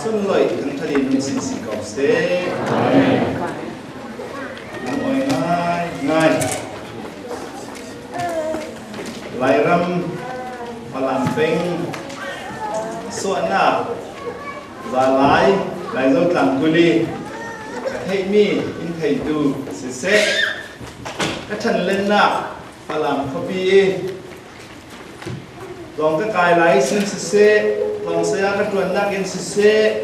xuân lợi thằng thà đi mình xin xin cầu sẽ năm ôi ngay ngay lại râm và làm phênh xuân à và lại dâu làm quy ly thầy mi in thầy tu sẽ các chân lên nạp và làm copy lòng các cái lái xin sẽ lòng xe các tuần nạc in sẽ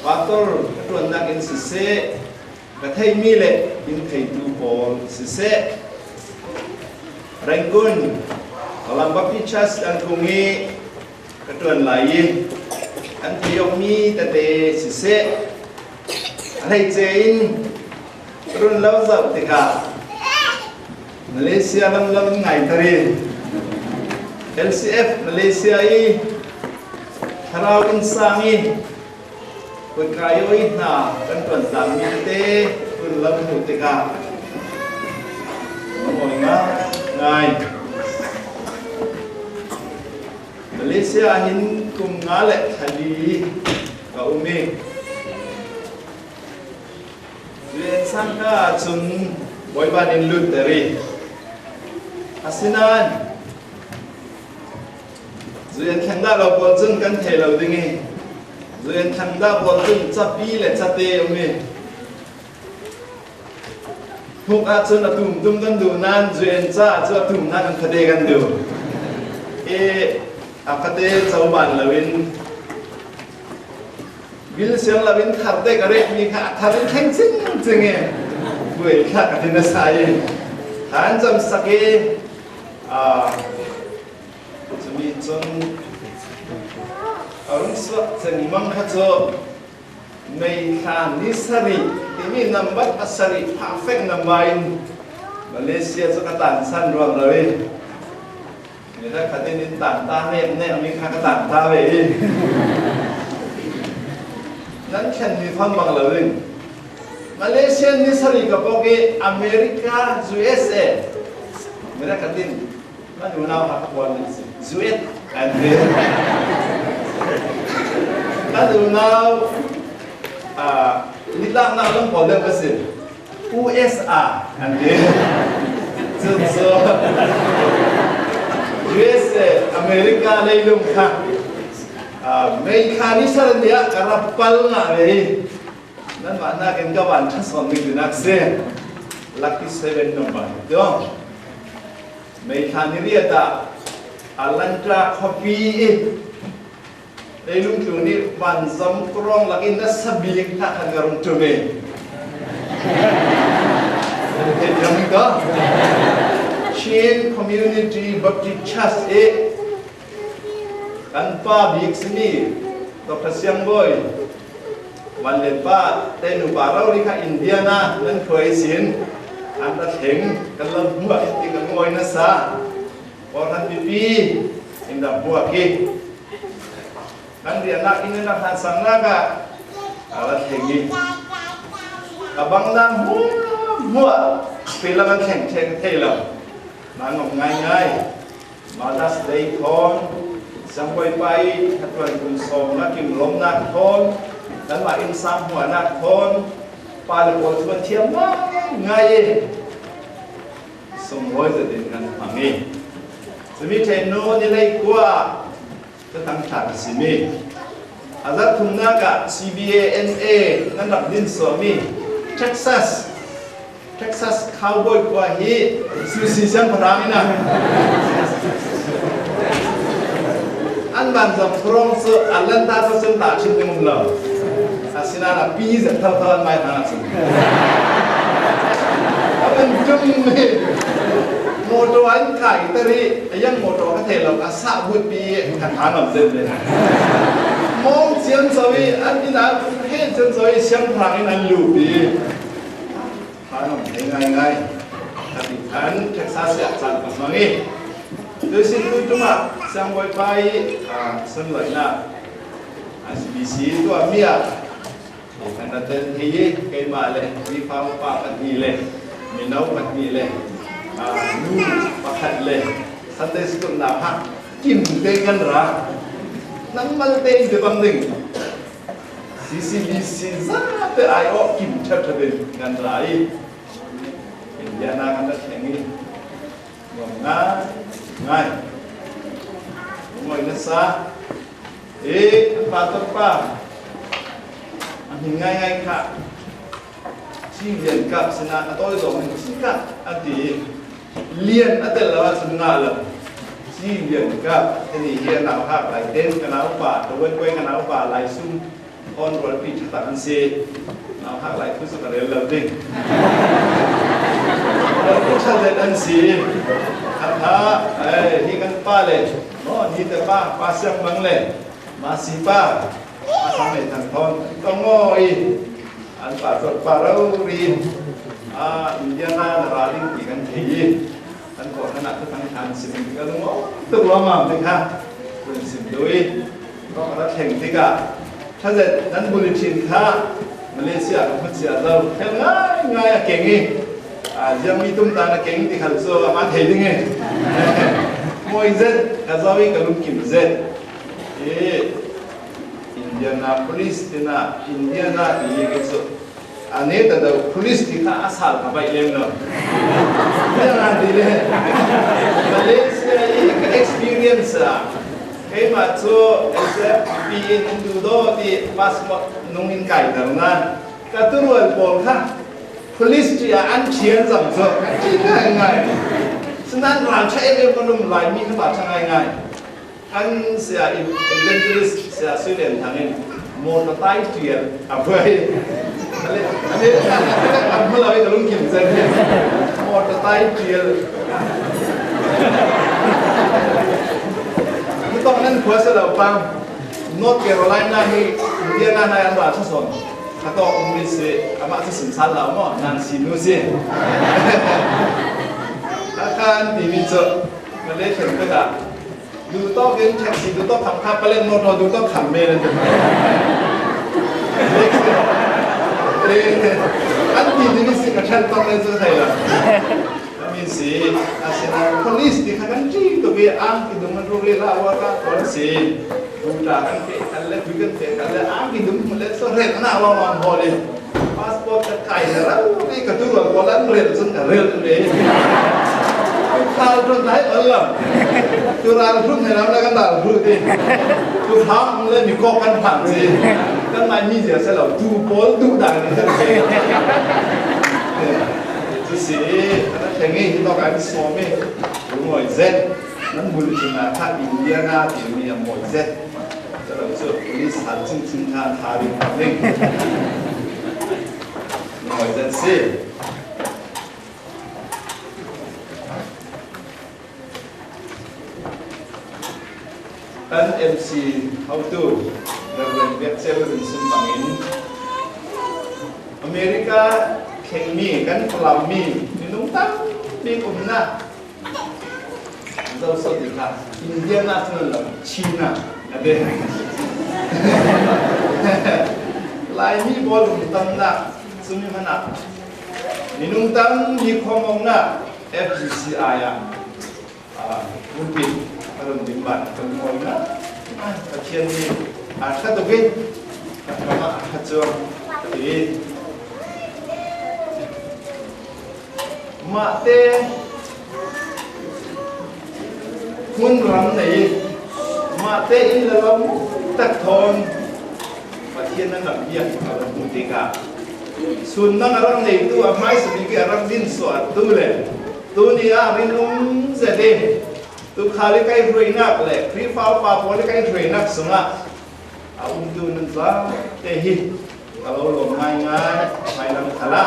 và tôi các tuần nạc in sẽ các thầy mi lệ in thầy tu bol sẽ Hrang kun làm bắp chas ăn cùng nghe các tuần lại anh thấy ông mi tại để sẽ thầy trên run lâu dạo thì cả Malaysia lâm ngày tari LCF Malaysia i harau insangi quân kayo i na kan tuan tam mi te run lâu mu te ka ngồi ngay Malaysia hin cùng ngã lệ thali ka umi Duyên sang ka chun boy ban in lut tari asinan Duyên thang da lo bol chun kan the lo dingi Duyên thang da bol chun cha pi le cha te umi Huk a chun a tum kan du nan duyên cha chu tum nan kan khade kan du e a khade chau ban lawin Bil siang labin tharte kare mi kha tharin theng ching e buai kha ka tin sai han jam sake chumi chon arun swa chang mang kha cho mei kha ni sari timi number asari perfect number in Malaysia cho ka tan san ruam lawe ni da khatin in tan ta ne mi kha ka tan ta ve nan khen mi phong bằng lời Malaysia ni sari ka poke America USA mera katin nan unau ha kwal Zuet and nan unau nitang na long polem kasi USA and so USA America leilum kha mấy khá ní sẵn nhé, cả rạp bal ngạ về nên bạn na kênh các bạn chắc xong mình được nạc xe Lucky 7 number, đúng không? Mấy khá ní riêng ta Alantra copy đây lúc kiểu ní bạn dòng krong là cái nó sắp bị ta khăn gà rung trùm mê thế giống đó Chain community bapti trust kan pa biik sini Dr. Siang boy man le pa te nu barau ri kha India na nan khoi sin an ta theng kan lam hua ti kan ngoi na sa or han pipi in da hua ki kan dia na in na han sang na ka ala theng ni abang na hua pila man theng thei la na ngom ngai Mother's Day con sang quay bay thật vần cùng sòng na kim lom na thôn dan ma in sam hua na thôn pa le pol chuan thiam ngai song hoi ze din kan hangi sumi the no ni lei kwa Thuthangtha simi azat thumna ka CBANA nan lap din so mi Texas cowboy kwa hi susi sang pharangina anh bạn dòng krong sợ anh lên ta cho chân ta trên cái mông lờ xin là pi dẫn thao thao mai thằng nào anh chung mê một đồ anh cải tari anh một đồ có thể là cả xã vượt pi cả tháng làm dân đấy mong chiến rồi anh đi nào hết chân rồi xem thằng anh lù pi tháng làm thấy ngay tapi anh Texas sẽ chặt cả mang đi tôi xin tôi chúng sang wifi sân lợi na SBC tôi amia anh ta tên thì cái mà lên vi phạm pháp luật gì lên mình nấu vật gì lên nu pháp lên Sunday school nào ha kim tên ngân ra nắm mal tên từ bằng đỉnh CCBC zat ai o kim chat ben ngan rai India na kan thengi ngom na ngai ngoi na sa pa to pa anh ngai ngai kha chi liền cặp sina tôi rồi mình chi cặp anh thì liền ở đây là sung ngà là chi liền cặp thì hiện nào khác lại tên cái nào bà tôi quên cái nào bà lại sung con rồi bị chặt anh xe nào khác lại cứ sự cái là đi tôi chặt lên anh xe anh ha thì cái ba lên nó thì cái ba xem bằng lên mà xí ba sang này thằng con tao ngồi anh bảo thuật bảo đâu rin India na raling thì kan thấy anh còn nó nặng cái thằng xin cái đúng không tức là mà mình ha mình xin đôi nó đã thành thế cảถ้าเกิดนั้นบุรีชินท่ามาเลเซียกับพัทยาเราแค่ง่ายเก่งเองยังมีตุ้มตาเก่งที่ขันโซ่มาเทดิ้งเองมวยเซ็ตกับเราอีกกับลุงกิมเซ็ตIndianapolis tina Indiana di gitu. Ane tada police kita asal kapai lem Jangan dile. Malaysia ini experience Kayak macam SFP itu do di pas nungin kai darna. Katuruan polka police dia ancian samso. Ngai ngai. Senan rancai belum lain ni tempat sangai ngai. Anh sẽ evangelist sẽ suy luận thằng em một là tay truyền vậy anh mới nói cái lúc kiểm tra một là tay truyền cái tông nên khóa sẽ đầu băng North Carolina hay Indiana hay anh bảo cho son cái tông ông đi sẽ anh bảo sẽ sinh sản lão mà nàng xin nuôi gì anh thì mình sợ mà lấy chuyện cái cảดูโต๊ะเล่นแท็กซี่ดูโต๊ะทำข้าวไปเล่นโมโตดูโต๊ะขำเมย์เลยอันที่นี่สิกับฉันต้องเล่นสุดท้ายละมีสิอาเซียน police ที่ขันจีตัวเบี้ยอ้างที่ดูมันรู้เรื่องว่าก็ตอนสิดูจากกันเตะกันเล่นคุยกันเตะกันเล่นอ้างที่ดูมันเล่นสุดเร็วน่าว่ามันพอเลยพาสปอร์ตจะไกลแล้วนี่กระตุ้นว่าคนละเร็วสุดเร็วเลยข้าวต้นไม้ตัวเราทุ่งให้เราแล้วกันเราพูดดิตัวท้องเล่นอยู่กกันผ่านสิกันมามีเสียสละดูบอลดูดังนี่จะสิถ้าแข่งนี้ต้องการสอบไหมดูมวยเซ็ตนั้นบุญชนะถ้าอินเดียนาที่มีมวยเซ็ตจะเราจะมีสารจึงจึงท่าทาริมเล่นมวยเซ็ตสิKan MC how to Reverend Betsel Vincent Bangin Amerika keng mi kan pelam mi minum tak mi kumna Zau so di ka India na tuh China ada Lai mi bolum tam na sumi mana minum tam mi komong na FGCI ya mungkin kalau dimbat perempuan na Pathian ni ada tu kan kalau hajur jadi mak teh mun ram ni mak teh ini dalam tak thon Pathian nak biar kalau mutika sunnah orang ni itu amai sedikit orang din suatu le tu ni rin sedih tu kali kai rui nak le free fall pa poli kai rui nak semua awam tu nanti tehi kalau lo ngai ngai dalam kala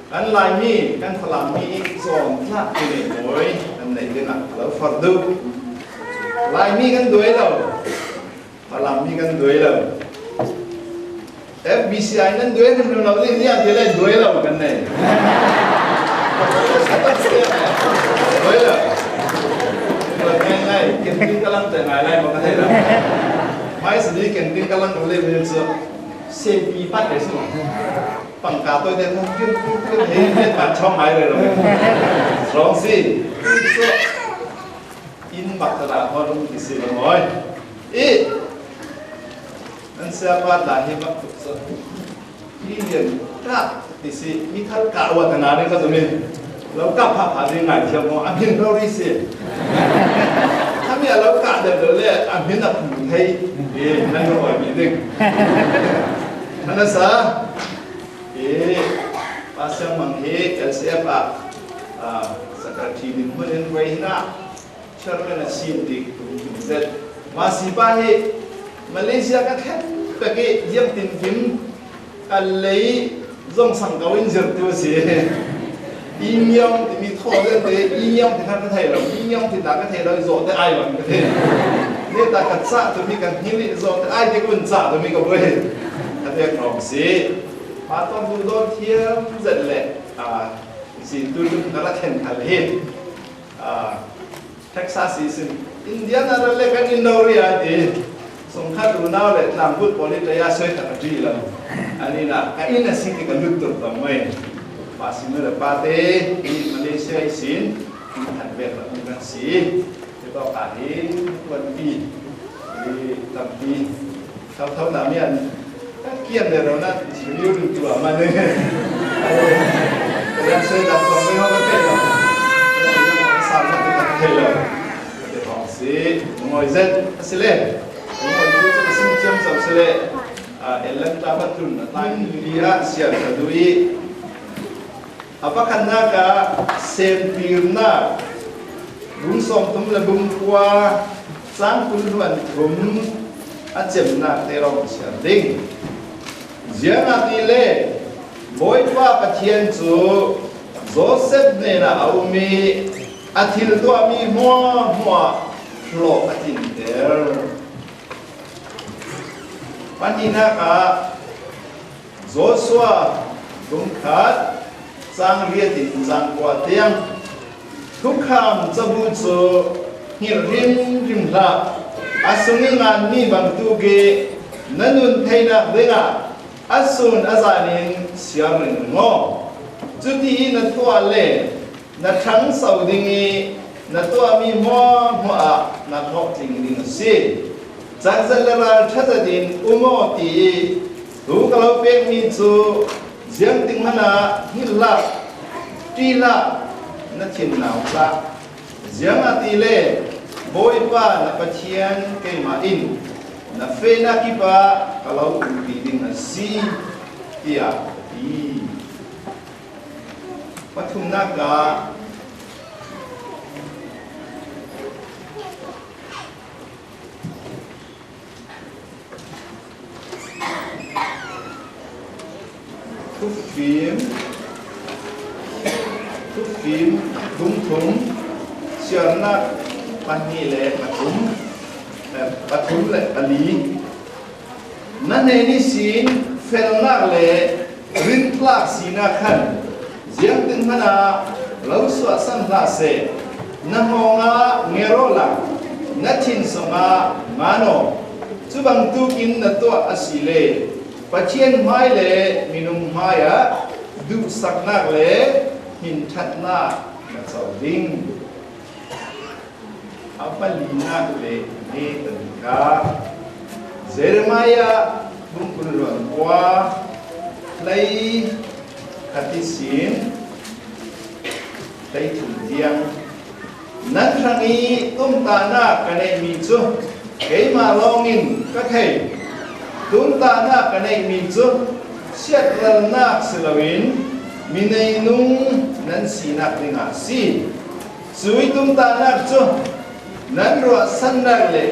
kan lami kan pelami zon tak ini boy kan ni nak kalau fardu lami kan dua lo pelami kan dua lo FBCI kan dua kan lo ni dia le dua lo kan ni dua lo ngay kiến tin các lăng tại ngày nay mà có thể là máy xử lý kiến tin các lăng nó lên bây giờ xe bi bắt đấy xong bằng cả tôi thấy không cái thấy bạn cho máy rồi rồi gì in bạc là thôi không thì gì mà nói ý นั่นเสียว่าหลายที่มักถูกสุดที่เรียนก็ติสิมีท่านกะวัฒนาเนี่ยก็จะมีเรากะพาผ่านยังไงเที่ยวมองอันนี้เราดิสิถ้ามีเรากะเดินเลยอันนี้นับถือให้นั่นก็อ่อยมีดึงนั่นนะซะภาษามังเฮกันเสียปะสักทีนึงเมื่อเดือนไว้นะเชื่อกันสิบดิคุณเสร็จมาสิบาเฮมาเลเซียก็แค่ตะกี้ยังตินฟิมกันเลยส่งสังกัดวินเจอร์ตัวเสียอีเมียงที่มีท่อเรื่องเดียอีเมียงที่ทำกันไทยเราอีเมียงที่ต่างกันไทยเราโจทย์ได้ไอ้วันกันเทเนี่ยต่างกันซะตัวมีกันฮิลิโจทย์ได้ไอ้ที่กุนซะตัวมีกับเว้ยถ้าเรียกร้องสิพาต้องดูโดนเทียมเสร็จเลยสิตัวนึงก็ละเทนทัลเฮดเท็กซัสสิอินเดียนั่นเราเรียกกันอินโดนีเซียดีสงครามดูน่าเลยทางพูด politik ยาสวยตั้งแต่แล้วอันนี้นะก็อินสิ่งที่กันลุกตัวตั้งไว้ภาษีเมื่อปาเต้ที่มาเลเซียสินที่ทันเวลามีกันสีที่ต่อการนี้วันปีที่ตั้งปีเท่านั้นเนี่ยเกี่ยงเดี๋ยวเรานะชีวิตดูตัวมันเลยแต่ยังสวยตั้งตรงไม่ห้องกันเท่าแต่ยังสามารถที่จะเท่าเดี๋ยวของสีมวยเซ็ตสิเล่mungkin itu macam sebesar elang dapat turun, lain dia siap berdui. Apa kerana ka sempurna, bungsom tum lebung kuah, sang puluhan tum, ajem nak terong siading. Jangan tile, boy pa Pathian tu, Joseph nena aumi, atil tu ami mua, flow atil ter.วันนี้นะครับโจชัวตุงขัดสร้างเรียตินจังกว่าเตียงทุกคำจะบูชาหิริมละอาสุนิงานมีบางตุเกนันนุนเทนักเด้งอาสุนอาจารย์เสียงงอจุดที่นัตัวเล่นัทั้งสาวดิ้งนัตัวมีมัวนัทอกจริงดิ้งสิจากเจริญทัศดินอุโมตีถูกเราเป็นมิจูเสียงติงหนาหิลละตีละนัชินนาวละเสียงอติเล่บอยป้านักเชียนเกมาอินนักเฟนักิปะเราอุบิดินสีเกียดีปัทุมนักาทุกฟิล์มดุมถุงเชื่อนักปันนี่แหละปฐุมแหละปลีนั่นเองนี่สินเฟลนักแหละรินพลากสีนักขันเสียงตึงขนาเราสวดสันลาเสนมองาเงโรลังนัทินสงามาโนจุบังตุกินนตัวอสิเลปัจเจียนไม้เล่มินุมไม้อะดูสักนักเล่หินทัดนักนักสาวดิ้งอัปลีนักเล่เนตันกาเซรมายะบุญคุณหลวงกว่าเลยขัดสินเลยถุงเดียงนักครั้งนี้ตุ้มตาหน้ากันในมีจุเกมาลองอินก็เทตุ้มตาหน้ากันในมีจุเช็ดระนักสลาวินมีในนุ่งนั้นสีนักหนึ่งสีสวยตุ้มตาหน้าจุนั้นรัวสันนักเล่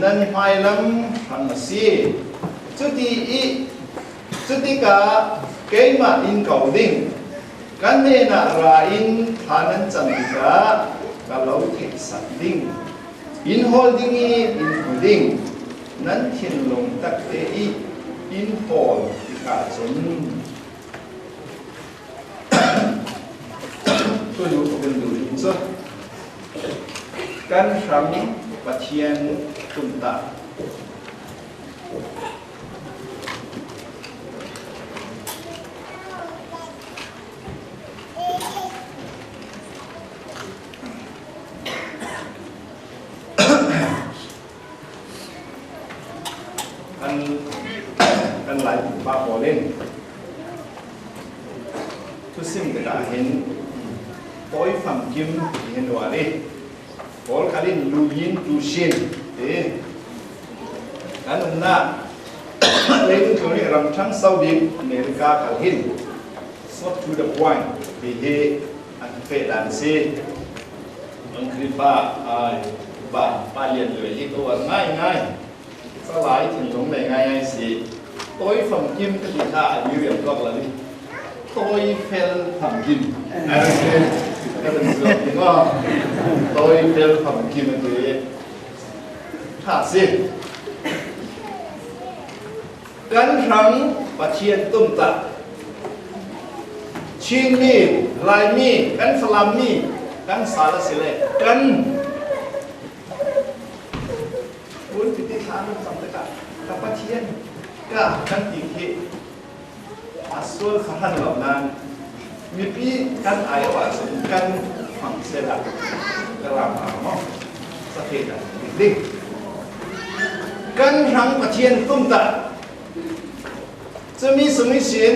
นั้นไฮลัมหันสีจุดที่กาเกมาอินเก่าดิ่งกันเนน่าราอินฐานันจันติกาก็เราเทสันดิ่งอินโฮลดิ่งอินโฮลดิ่งนั้นเขียนลงตักเตอีอินโฮลที่กาจนก็ดูเป็นดูอินซะการทำปัจเจียนตุนตา หลายป้าพอเล่นทุกสิ่งแต่ก็เห็นต้อยฝั่งกิมเห็นว่าดิพอลคารินลูยินลูชินกันนั่นนะเล่นตัวนี้รำชั้นซาอุดิอเมริกาขัดหิน so to the point ที่เฮอันเฟดันซีอังกฤษป้าเรียนเลยที่ตัวง่ายสลายถึงตรงไหนง่ายสิต้อยฝั่งกิมก็ดีท่าอันนี้เรียบร้อยแล้วนี่ต้อยเฟลฝั่งกิมอะไรเนี่ยก็เป็นส่วนที่ว่าต้อยเฟลฝั่งกิมตัวนี้ท่าสิกันทั้งประเทศตุ้มตะชินมีลายมีกันสลามมีกันสารสิเลกันวุ้นพิธีทานสัมตะกับประเทศก็กันติเกอัศวรขันเหล่านั้นมีปีกันไอวาสกันฝังเสลักกระลำเอาเนาะสเตกันดิ้งกันทั้งประเทศตุ้มตะจะมีสมิเสียน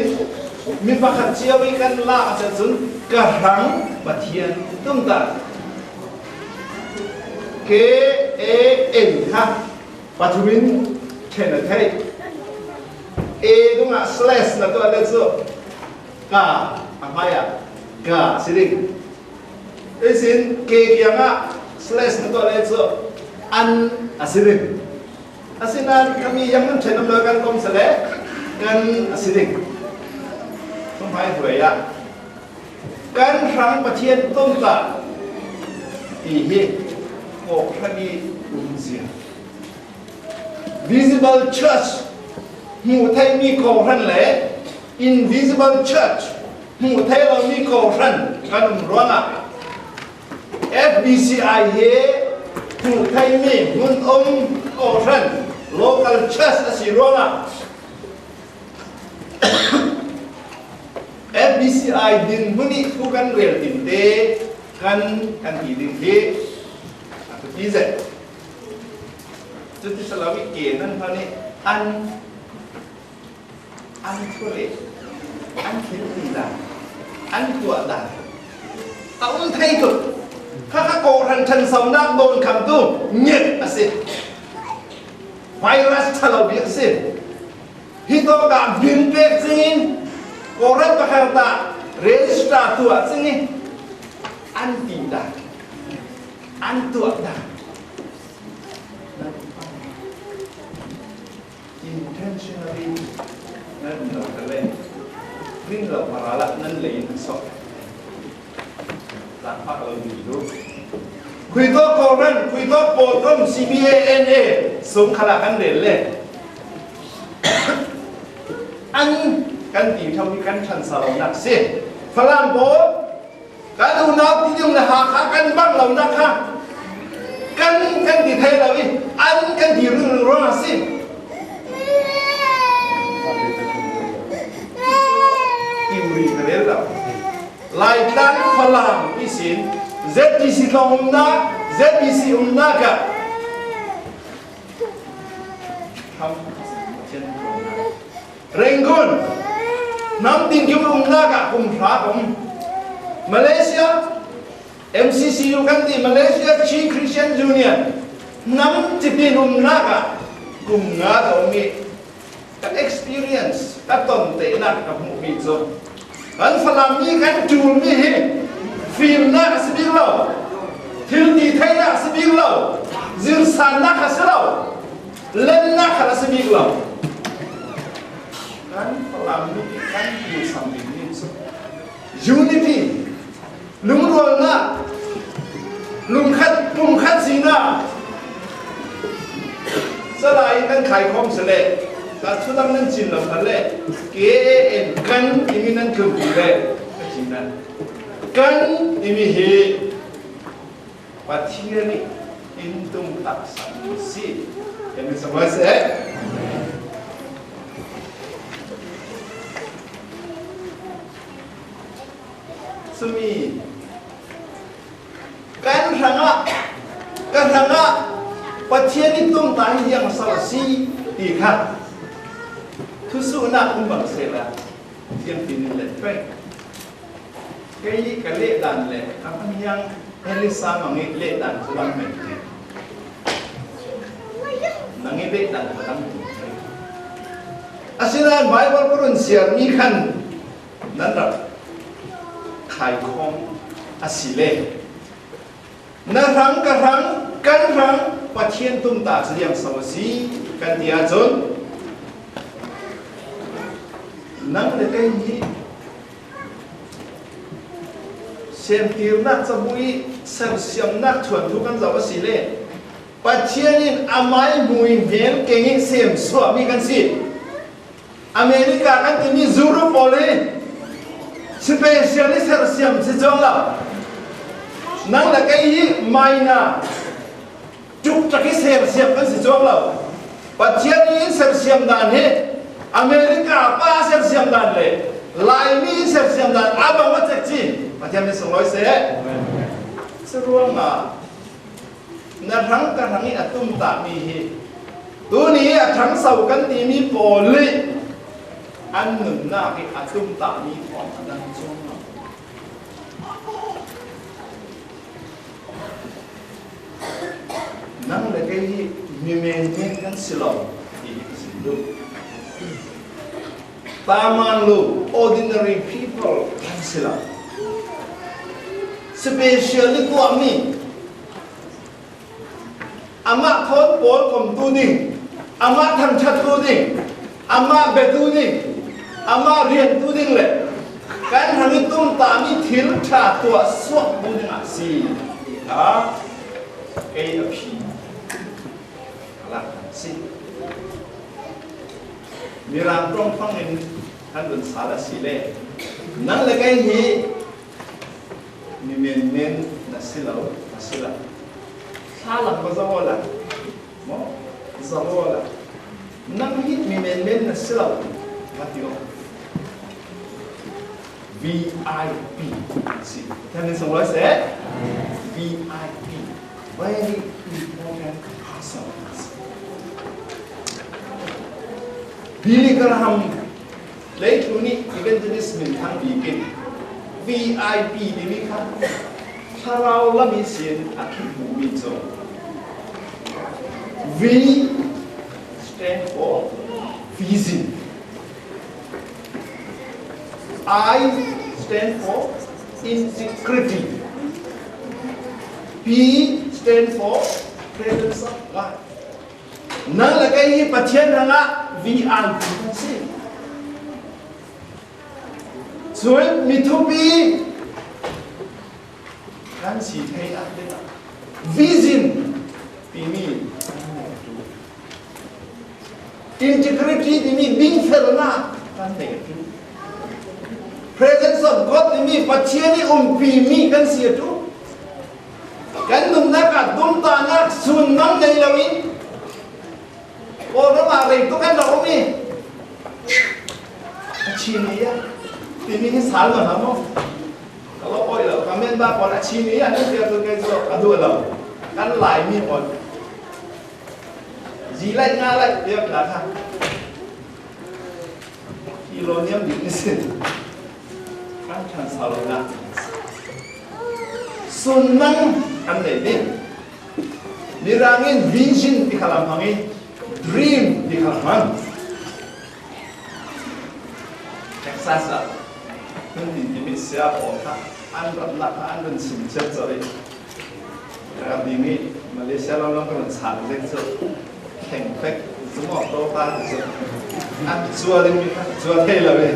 มีประคัตเชียวิกันลาจะสุนกระหังปะเทียนตุ้มตา KAN ค่ะปัจจุบันเช่นอะไรA ตรงนั้น slash นะตัวเล็กสุดกาอะไรอ่ะกาสิริไอ้สิน K ยังอ่ะ slash นะตัวเล็กสุดอันสิริอาสินันคำนี้ยังมันเช่นน้ำเลือกันต้มเสลกันสิริต้องไปหวยอ่ะกันครั้งประเทศต้นตะที่เฮโกคดีอุ้มเสีย visible church หูไทยมีโกรันเลย invisible church หูไทยเรามีโกรันกันร้องอ่ะ FBCI เฮหูไทยมีหุ่นโกรัน local church สิร้องอ่ะFBCI ดินมุนีทุกันเรียลดินเตกันอีดินเตอันที่เจ็ดจุดที่สลาวิเกนั่นเท่านี้อันทั่วเลยอันคิดดีด่าอันตัวด่าเอาไทยกุดข้าโกรันชันสำนักโดนคำตู้เงียบสิไวรัสทะเลาะเบียสิฮิโตกะบินเป็ดสิโกรันประคาตาเรจิสตราตัวสิอันตีด่าอันตัวด่าintentionally นั่นเราจะเล่นวิ่งเราพาราละนั่นเลยนั่นสอบหลักพักเราดีดูคุยตัวโกรันคุยตัวโปรต้ม CBANA สงขลากันเด่นเลยอันกันตีทำให้กันชันสารนักเสียฝรั่งโบการดูนักที่ยุ่งนะหากันบ้างเรานะคะกันตีไทยเราอีอันกันตีเรื่องร้อนสิอิวรีกันเลยเราไล่ดันฝรั่งพิสิน ZBC ลงนัก ZBC นักอะทำเช่นเร่งกุนน้ำติ้งกิมนักอะคุมพระผมมาเลเซีย MCC อยู่กันที่มาเลเซียชีคริสเตียนจูเนียร์น้ำจิตดินนักอะคุมงาตรงนี้กับ experience กับตนเตนักกับมุกิจงอันฝรั่งมีกันจูนมีฟิล์มนักสบิงเราทิลดีไทยนักสบิงเราซิลซานนักสเราเล่นนักสบิงเรากันฝรั่งมีกันอยู่สามบิงนี่สุด unity ลุงรวมนะลุงคัดสีนะสลายกันขายคอมเสร็จการชุดนั้นจินเราพันเลยเกณฑ์กันที่มีนั่นคือผู้เล่ก็จินนั้นกันที่มีเหตุปัจจัยนี้อินตุมตักสัมสียังมีสมัยเสร็จสมีกันทางปัจจัยนี้ตุมตายยังสารสีดีค่ะ thu su na bằng xe là thiên tin lệ phê cái lệ đàn lệ các anh yang Elisa mà nghe lệ đàn của bạn mình là nghe lệ đàn của bạn mình asinan Bible ko rin siya ni kan nandap khai khom asile na rang ka rang kan rang Pathian Tumtah siyang sawasi kan dia zon nang le kai hi xem tir nak sabui ser siam nak thuan thu kan zawasi le Pathianin amai mui vel kengin sem swami kan si Amerika kan ini zuru pole spesialis harsiam sejong la nang la kai mai na chuk chaki harsiam kan sejong la Pathian ni harsiam dan he Amerika pa harsiam dan le lai mi harsiam dan abang ma chakchi Pathian ni songloi se seruang ma na rang ka rangi atum ta mi hi tu ni athang sau kan ti mi pole anh ngừng na cái atum ta mi còn đang trong nó nang là cái men kan silong thì xin được ta mang lu ordinary people kan silong specially của mình ama thôn bol kom tu ni ama thằng chat tu ni ama be tu ni ama rian tu ding le kan hang tum ta mi thil tha tua swak bu ding a si ha ei a phi la si miram trong phang in han dun sala si le nang le kai hi mi men na silau sila sala ko zawola mo zawola nang hi mi men na silau matio VIP see can you say VIP very important person Billy Graham lấy chú ní evangelist mình thăng begin VIP đi mi khăn Charao la mi xiên a khi bu mi zo V stand for vision I stand for insecurity. P stand for presence of God. Nang là cái hi Pathian rằng á vì an toàn sinh. Rồi mi thu bi kan si thấy á đấy là vision thì mi integrity thì mi binh phèo na kan thấy presence of God ni mi Pathian ni pi mi kan sia tu kan num na ka dum ta na sun nam nei lo in o no ma re tu kan lo mi chi ni ya ti mi ni sal ma mo kalau oi lo kamen ba ko la chi ni ya ni dia tu kai so adu lo kan lai mi on ji lai nga lai dia la tha kilonium division kan chan salona sunang kan le nirangin vision di kalam hangi dream di kalam Texas kan di mi siap ota an la an ben sim chet zori ya di mi Malaysia lo kan san le zo kheng pek semua to ta zo an zua le mi zua te la be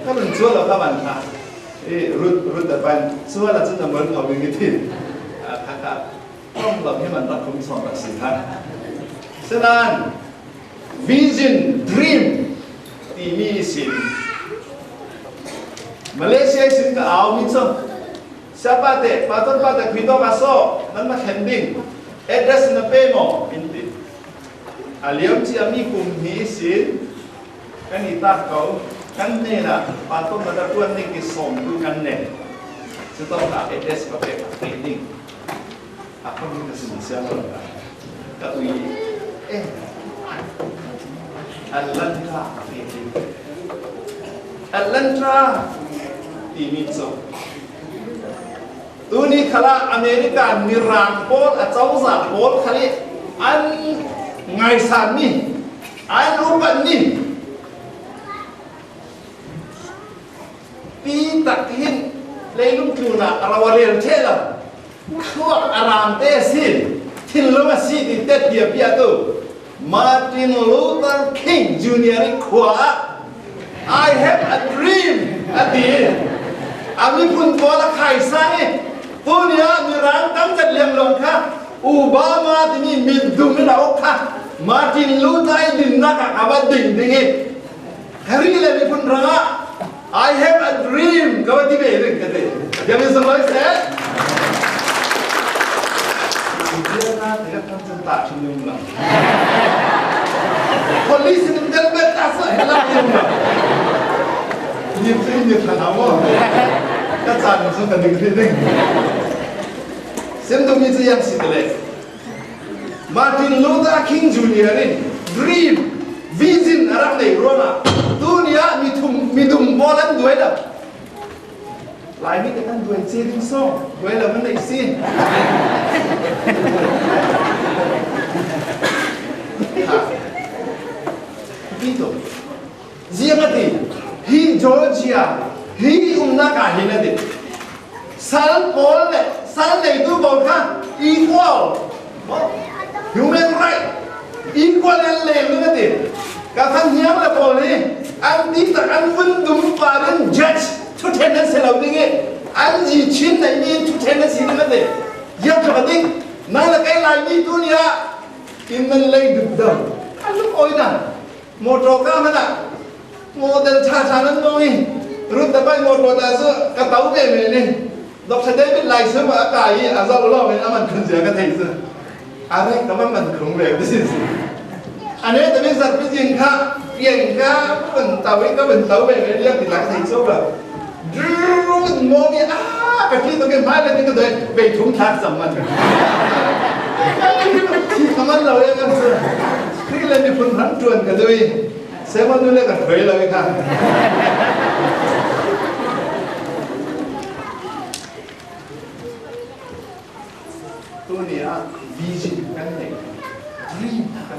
ta ben zua la ka ban ta rút tập ban xưa là真的muốn học những cái tin kakak không làmให้มันรับคำสอนจากสิ่งนั้นฉะนั้น vision dream ที่มีสิ่งมาเลเซียสิ่งก็เอามิซะ siapa deh patut pada kita masuk nama handing address na pemo inti aliam ci ami kum hi sin kan ita kau kan ne la patut pada tuan ni ki som tu kan ne setau ka address pakai training apa ni kesensia lo ka ui Allah ka training Alantra Timitso Tuni Kala America Miran Pol at Sauza Pol Kali An Ngaisani An Rupani Pi Takin Lelum Tuna Arawariel Taylor Kuak Aram Tesin Tiloma City Tetia Piato Martin Luther King Jr. Kwa I have a dream at the end Ami pun pola kaisani Punya Mirang Tamkat Liang Longka Obama Tini Midum Nauka Martin Luther Dinaka Abading Dingi Hari Levi pun Ranga I have a dream Kau tiba ini kata Jangan semua saya Dia nak tidak akan sentak senyum lah Polis ini jangan berasa helah dia Dia ini kenapa Kacau musuh kan dikritik Sentuh itu yang situ Martin Luther King Jr. ini dream vision orang ni Rona dunia midum bolan dua dah lain ni kan dua ciri so dua dah mana isi begitu ziamati hi Georgia hi umnaka hi nanti sal pol itu bolkan equal human right equal and level nanti Kafan hiam la poli, anti tak anfun dum paran judge tu tenan selau dinge, anji chin nai ni tu tenan sini nanti, yang terpenting, nala kai lai ni tu ni ya, iman lay dudam, alu oina, motor ka mana, model cacanan mongi, rut dapat motor dasu katau ke ni, Dr. David lai semua kai, asal Allah ni aman kerja kat itu, ada kaman man kung leh di sini. Anh ấy tại vì sao cái gì khác, tiền khác, bẩn tàu về cái liếc thì lại thành số rồi, rung mồm cái cái khi tôi cái máy lên cái đấy về chúng ta sắm mình, chỉ có mình rồi em sao, khi lên thì phun thẳng chuồn cái đấy, xem mà tôi lên cái thuế là cái khác, tôi nghĩ là vision cái này, dream cái này.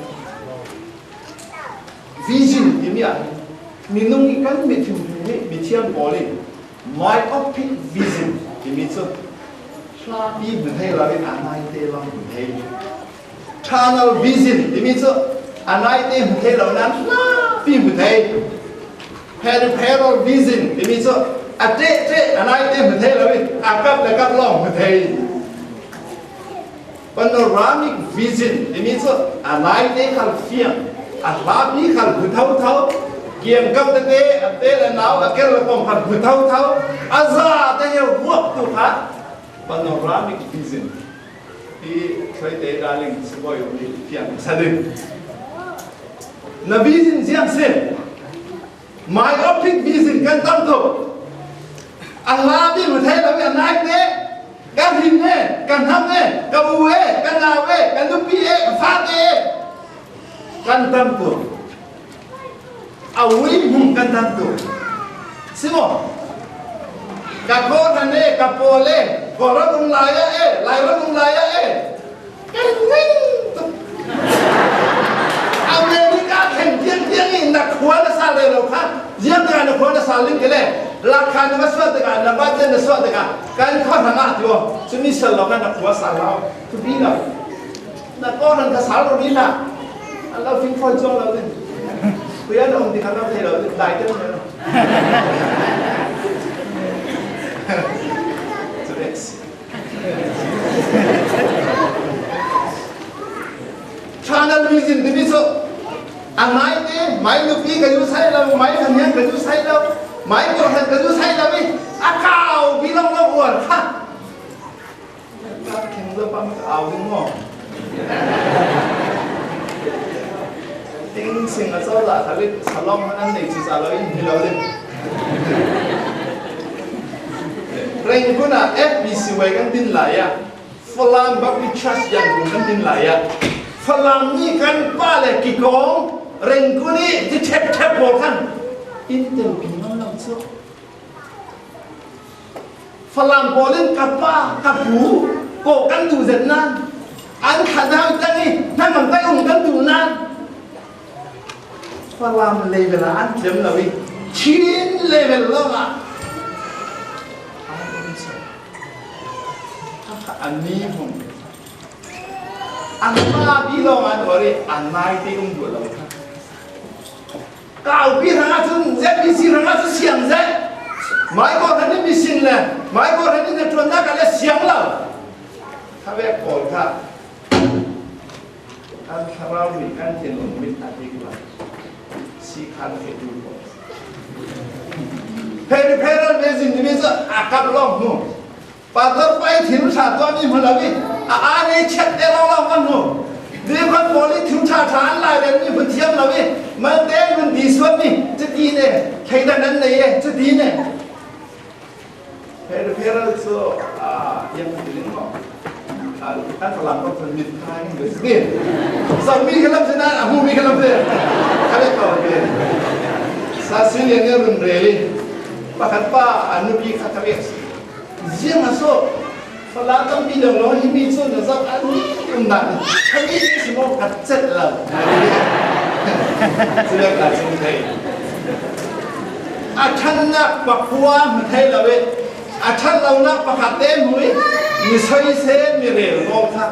Vision ini ya, minum ikan mitian boleh, myopic vision ini tu, tapi bukan lagi anai telang bukan, tunnel vision ini tu, anai te bukan lawan tapi bukan, peripheral vision ini tu, ade anai te bukan lagi, akap long bukan, panoramic vision ini tu, anai te kalfian. Ahlabi khal thâu kiềm cấp tế là nào cái là còn khal thâu azza ta hiểu vuốt tu khát panoramic vision thì thấy tế đa linh sẽ gọi là phiền gia đình là vision riêng xem myopic vision kan tâm tu ahlabi mà thấy là cái này tế kan hình này kan ham này kan uế kan nào ấy kan tu pi ấy phát ấy kan tantu, awim hum kan tantu, semua, kakor hane kapole, korang laya lairang laya kan wing, Amerika tiang ini nak kuat saleh lokal, yang dengan kuat saleh kele, lakhan masuk dengan, nabajan masuk dengan, kan kau hangat tu, semisal lokal nak kuat saleh, tu bila, nak korang tak saleh bila. Allah fin phơi choเราดิเพื่อนองค์ที่เขาให้เราได้เต็มเลยสุดเด็ดชานัลวิจินที่นี่สุดอันไหนเนี่ยไม่ลูกพี่ก็อยู่ใส่เราไม่ทันยังก็อยู่ใส่เราไม่ตัวทันก็อยู่ใส่เราไม่อาเก่าพี่น้องเราอ้วนค่ะแข่งเรื่องปั๊มเอาถึงหม้อting sing asal lah tapi salong mana nih si salong ini lalu Hrang guna FBC kan tin layak Falam bagi trust yang bukan tin layak Falam ni kan pale kikong Hrang guni di tap bolkan Intel bingung số phật làm bồ lên cặp ba cặp bú cổ căn tủ dần nan anh khả năng tăng đi năng bằng tay ủng căn tủ nan phật làm level là anh chấm là vì chín level lo mà anh ni không anh ma bi lo anh rồi anh mai thì cũng vừa lâu cao bi thằng anh dễ bi xin thằng anh xiang dễ mai có thằng ấy bi xin là mai có thằng ấy chuẩn đã cái là xiang lâuถ้าแบบก่อนครับการคาราวมีการเทียนลงมิตรอาทิตย์ละสี่คันเห็นดูก่อนเพลเพลเราเบสินที่มีสักอากับล่องนู่นปัตตาไปถิ่นชาติตัวนี้มันละวิอาเนเช็ดเอเราวันนู่นเดี๋ยวคนบริถิ่นชาติฐานลายเรื่องนี้มันเทียมละวิมันเต้นมันดีส่วนนี้จะดีเนี่ยใครดังนั้นเลยจะดีเนี่ยเพลเราสู้ยังไม่ถึงหรอกท่านฝรั่งก็จะมีทางเหมือนกันสามีเขาเล่นชนะหูมีเขาเล่นเลยเขาเล่นต่อเลยซาซิเลียนเนี่ยรุ่นเรลี่ปะคันป้าอนุบีคาทาเวสเยี่ยมมาสู้ฝรั่งต้องมีเรื่องร้อนที่มีส่วนจากอันนี้ยุ่งหนักอันนี้สมองกัดเจ็ดแล้วเรื่องการสนใจอาชันนักปักหัวมันไทยละเว้อาชันเรานักประคัดเต็มหุยมีใช้เส้นมีเรื่องงงครับ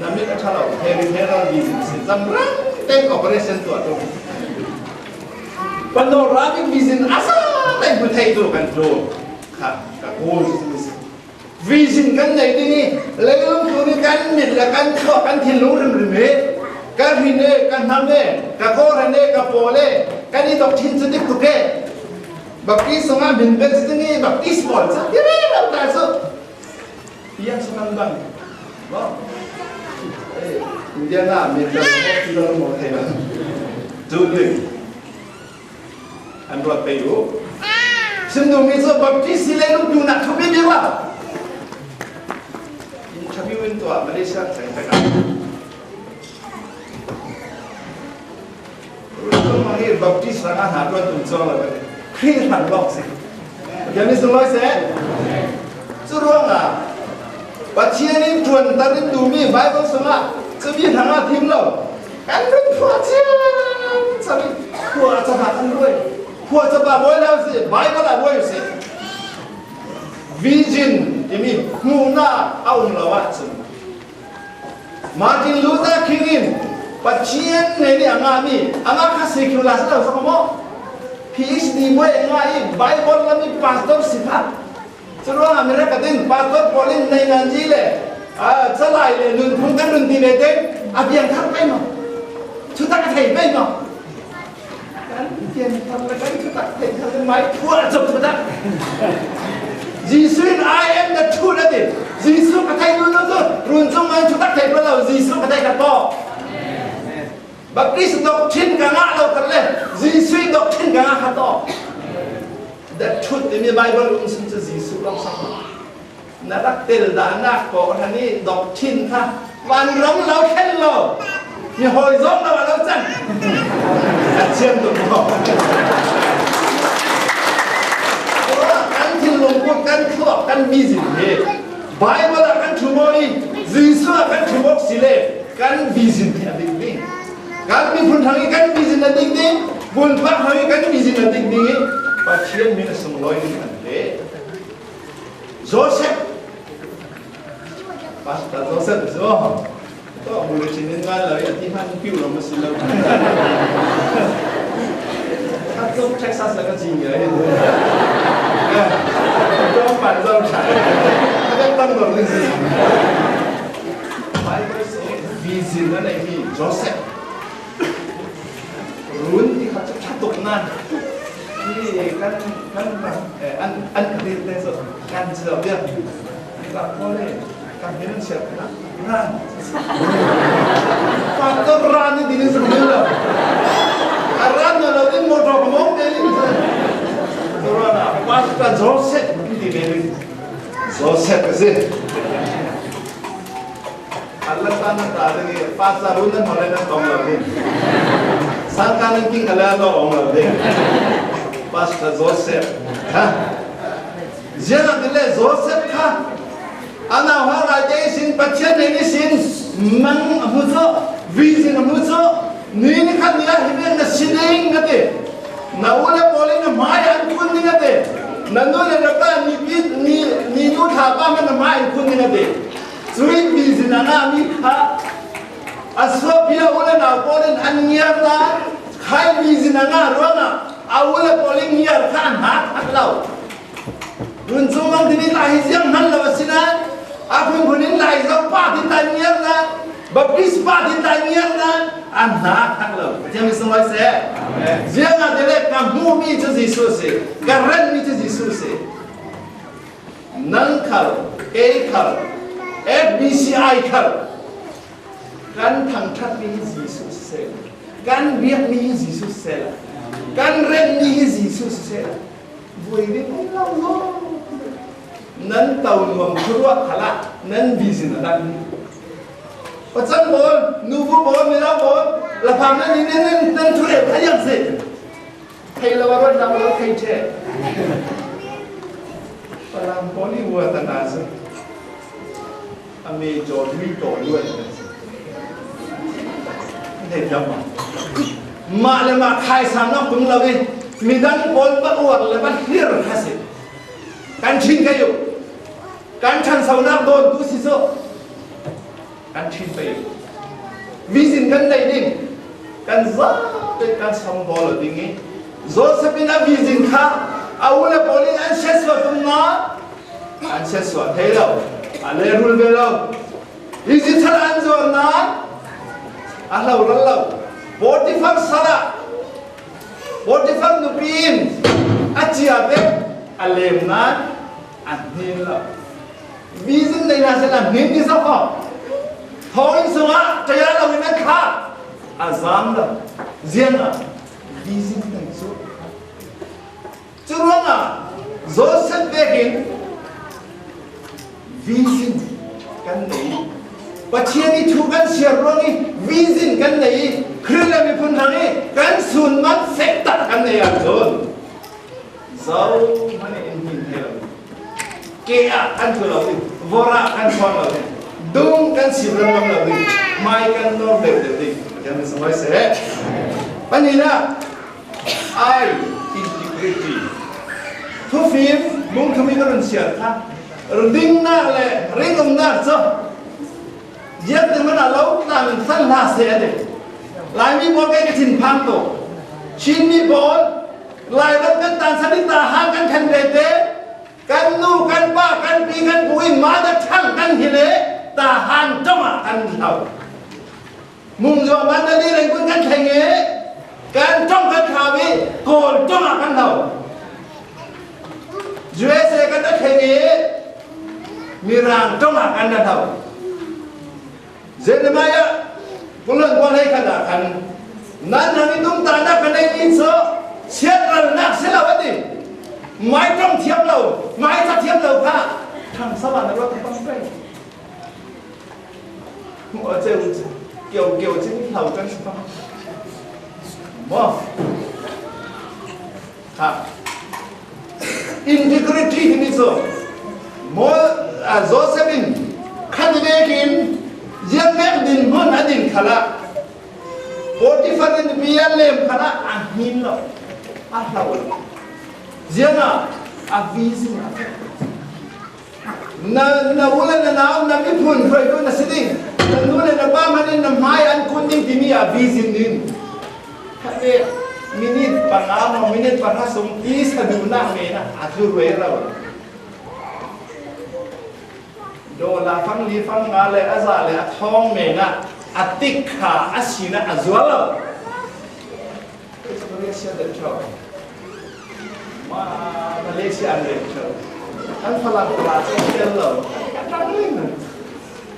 นั่นไม่อาชันเราเทเราดีสิจำรักเต็มออเปอเรชั่นตัวตรงปนโนรามิกวิสินอาซาเต็มประเทศตัวกันโจครับกับโอ้ยวิสินกันไหนที่นี่เรื่องลงทุนกันมิดและกันข้อกันที่รู้เรื่องเมฆกันหินเนกันทำเนกับโคเรเนกับโปเล่กันนี่ตกชิ้นสุดที่ตุกเกบักกี้สงาบินเป็นสิ่งนี้บักกี้สปอร์ตที่นี่เราแต่สุดyang senang bang, wah, India na, Amerika kita mau Thailand, Juli, Android Peru, sebelum itu baptis silakan tu nak cuci dia lah, cuci itu Malaysia saya cakap, kalau mahir baptis sangat harus tu jual lah, kiri hanlok sih, jadi semua saya, suruh nggak. Pathian ini tuan tarik dumi, Bible semua, sebi hangat tim lo, kan Pathian, sabi kuat cakap boleh, kuat cakap boleh lah sih, Bible lah boleh sih, vision ini muna awam lawat sih, Martin Luther King, Pathian ini angami, kasih kelas lah sama, PhD boleh ngai, Bible lah ni pastor sifat. Seorang Amerika tin pastor polin nai nanji le, celai le, nun pungkan nun di le ten, abi yang thap kai mo, cuta kai kai mo, kan tian thap kai cuta kai kai mai kuat jauh cuta. Jesus, I am the truth that is. Jesus katai nun tu, runjung mai cuta kai belau, Jesus katai kato. Baptis doktrin kanga lau terle, Jesus doktrin kanga kato. That truth ini Bible unsur Jesus orang sama. Nak tel danak kau ni doktrin kah? Wan rong lau ken lo, ni hoi zong lau lau cang. Acian tu kau. Orang kan tilongkut kan kuat kan bizin he. Bible akan cumoi, Jesus akan cumok sile kan bizin he adik-adik. Kan mi pun hangi kan bizin adik-adik, pun pak hangi kan bizin adik-adik. Pathian mina semua ini ande, Joseph, pastor Joseph itu, tu boleh cina ngal lagi, timan piu lah mesti lah. Satu Texas lagi cina ya, tu panjang cai, ada tanggal ni sih. Bible vision mana ini Joseph, run di kacau catuk nan. Ini kan kerja itu kan siapa dia tak boleh kan ini siapa Hrang faktor Hrang ini semua Hrang kalau ini mau ngomong ini corona pastor Joseph ini Joseph sih Allah tanah tadi pastor udah mulai nak tong lagi sangkan king kalau ada orang lagi Pastor Joseph riêng là cái lệ Joseph khác anh nào hóa ra cái xin Pathian này xin Mang ở một chỗ vision ở một chỗ ní ní khăn ní là hiện là xin anh cái gì na ule poli na mai anh kun ní cái gì na nuôi là ba ní nuôi thả ba mình là mai anh kun ní cái gì suy vision là na mi khá asopia ule na poli anh nhớ ta khai vision là na rồi na ule poli nhớ khăn hả anh lâu Run sumang dini lahi siang nan lawas sina, aku punin lahi sapa di tanyar na, baptis pa di tanyar na, anak tak law. Macam ni semua saya. Jangan delek kamu mi tu Yesus se, karen mi tu Yesus se. Nangkal, kal, FBCI kal, kan thangthat mi Yesus se, kan biak mi Yesus se, kan ren mi Yesus se. Vui đi cũng lâu lâu nấn tàu ngầm khruak khala nấn vision dan pachan bol nuvu bol mera bol la phamna ni nen thure thayang se thai la warot dam lo thai che palam poli wa tana se ame jo mi to luan ne dam ma le ma khai sam na kum lo đi Midang pol ba uar lepas hir hasil, kan chin kayu, kan chan saunak don tu siso, kan chin kayu, vision kan day ding, kan zat kan sambol dingi, zot sepina vision kha, awalnya polin an seswa tumna, an seswa thaylo, ale rul belo, vision sara an zorna, alau ralau, 45 sara. Botifam nupin, aciate, alem na, anhin la. Vision này là sẽ làm nên đi sao không? Thôi xuống á, trái là mình đang khác, azam là, riêng à, vision này số. Chứ đúng à, Joseph begin, vision kan đấy. Pathian ni thu kan share rongi, vision kan đấy. Khi là mình phun thằng ấy, cái sùn mắt sẽ tắt cái này à rồi, dấu mà này nhìn thấy rồi, kia ăn thừa rồi, vora ăn con rồi, đúng cái xỉu lên lòng rồi, mai cái nó đẹp đi, cho nên sao mới sẽ, bây giờ nè, ai insecurity, thu phim, muốn không biết cái lần xỉu khác, ring na lệ, ring ông na sao, giết thì mới là lâu, ta mình săn là sẽ đấy. Lại mi bol cái chín phang tổ, chín mi bol, lại vẫn cái tàn sát đi ta hàng cái thành đề tế, cái nu cái ba cái pi cái bụi má đã thăng cái gì đấy, ta hàng trong à ăn thầu, mùng gió bán đã đi lên quân cái thành ấy, cái trong cái thảo bi, cồn trong à ăn thầu, dưới xe cái đất thành ấy, mi ràng trong à ăn thầu, dưới này á. Cũng lần quan hệ khăn đã khăn nan hàng in tung ta cái này in sơ xét lần nát sẽ là cái gì máy trong thiệp lầu máy thật thiệp lầu cả thằng sao bạn nó có băng bay ở trên kiểu trên lầu cái băng wow ha integrity ini so more Josephine khăn đi kim Yang mek din mon adin khala 45 biya lem khala ahin lo ahlaw jianga avizin na wala na naam na mipun khoi ko na siding na nule na ba manin na mai an kuning timi avizin din khale minit pangamo minit parasum is aduna me na athur we ra do la phang li phang nga le aza le thong me nga atik kha asina azwala Malaysia de cho Malaysia de cho an phala phala tel lo